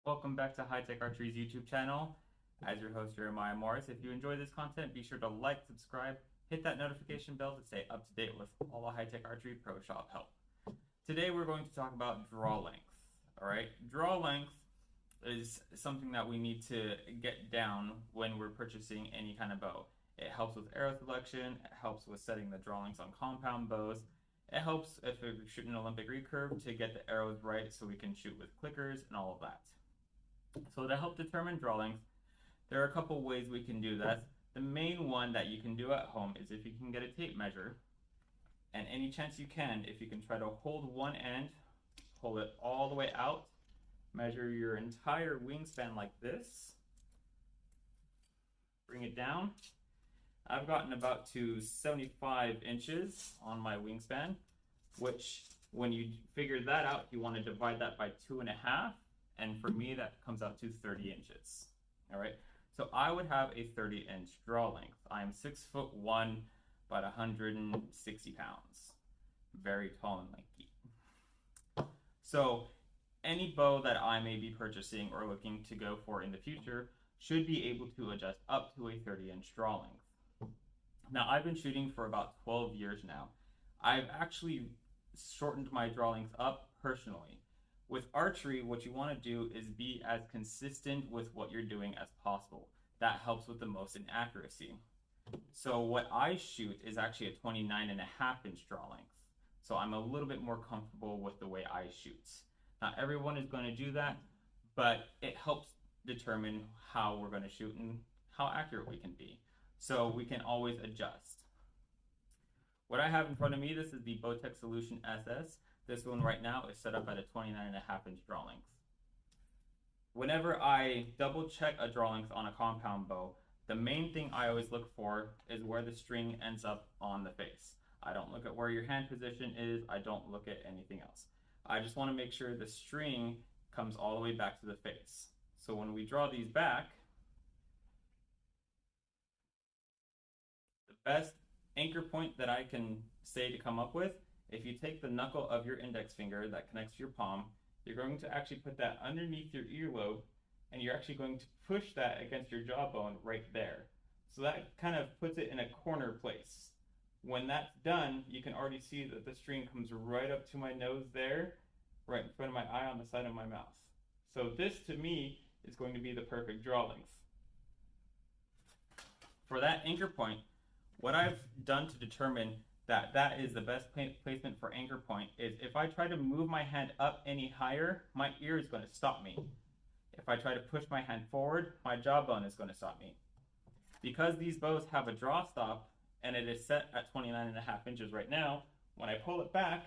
Welcome back to High Tech Archery's YouTube channel. As your host, Jeremiah Morris. If you enjoy this content, be sure to like, subscribe, hit that notification bell to stay up to date with all the High Tech Archery Pro Shop help. Today we're going to talk about draw length. All right, draw length is something that we need to get down when we're purchasing any kind of bow. It helps with arrow selection, it helps with setting the draw lengths on compound bows. It helps if we're shooting an Olympic recurve to get the arrows right so we can shoot with clickers and all of that. So to help determine draw length, there are a couple ways we can do that. The main one that you can do at home is if you can get a tape measure, and any chance you can, if you can try to hold one end, hold it all the way out, measure your entire wingspan like this, bring it down. I've gotten about to 75 inches on my wingspan, which when you figure that out, you want to divide that by 2.5. And for me, that comes out to 30 inches. All right. So I would have a 30-inch draw length. I'm 6'1", about 160 pounds. Very tall and lanky. So any bow that I may be purchasing or looking to go for in the future should be able to adjust up to a 30-inch draw length. Now, I've been shooting for about 12 years now. I've actually shortened my draw length up personally. With archery, what you want to do is be as consistent with what you're doing as possible. That helps with the most in accuracy. So what I shoot is actually a 29.5-inch draw length. So I'm a little bit more comfortable with the way I shoot. Not everyone is going to do that, but it helps determine how we're going to shoot and how accurate we can be. So we can always adjust. What I have in front of me, this is the Bowtech Solution SS. This one right now is set up at a 29.5-inch draw length. Whenever I double check a draw length on a compound bow, the main thing I always look for is where the string ends up on the face. I don't look at where your hand position is. I don't look at anything else. I just want to make sure the string comes all the way back to the face. So when we draw these back, the best anchor point that I can say to come up with, if you take the knuckle of your index finger that connects to your palm, you're going to actually put that underneath your earlobe, and you're actually going to push that against your jawbone right there. So that kind of puts it in a corner place. When that's done, you can already see that the string comes right up to my nose there, right in front of my eye on the side of my mouth. So this, to me, is going to be the perfect draw length. For that anchor point, what I've done to determine that is the best placement for anchor point is if I try to move my hand up any higher, my ear is going to stop me. If I try to push my hand forward, my jawbone is going to stop me. Because these bows have a draw stop and it is set at 29.5 inches right now, when I pull it back,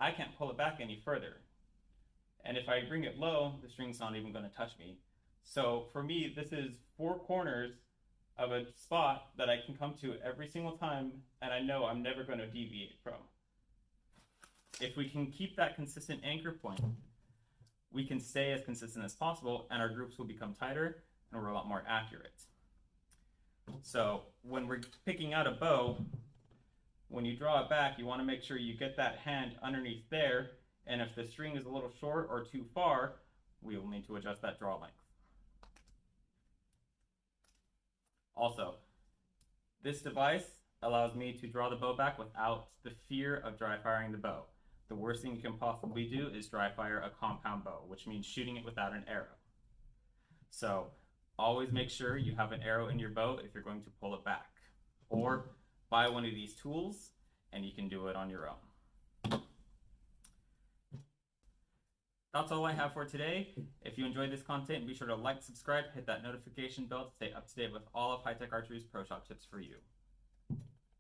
I can't pull it back any further. And if I bring it low, the string's not even going to touch me. So for me, this is 4 corners of a spot that I can come to every single time, and I know I'm never going to deviate from. If we can keep that consistent anchor point, we can stay as consistent as possible, and our groups will become tighter, and we're a lot more accurate. So when we're picking out a bow, when you draw it back, you want to make sure you get that hand underneath there, and if the string is a little short or too far, we will need to adjust that draw length. Also, this device allows me to draw the bow back without the fear of dry firing the bow. The worst thing you can possibly do is dry fire a compound bow, which means shooting it without an arrow. So always make sure you have an arrow in your bow if you're going to pull it back. Or buy one of these tools and you can do it on your own. That's all I have for today. If you enjoyed this content, be sure to like, subscribe, hit that notification bell to stay up to date with all of High Tech Archery's Pro Shop tips for you.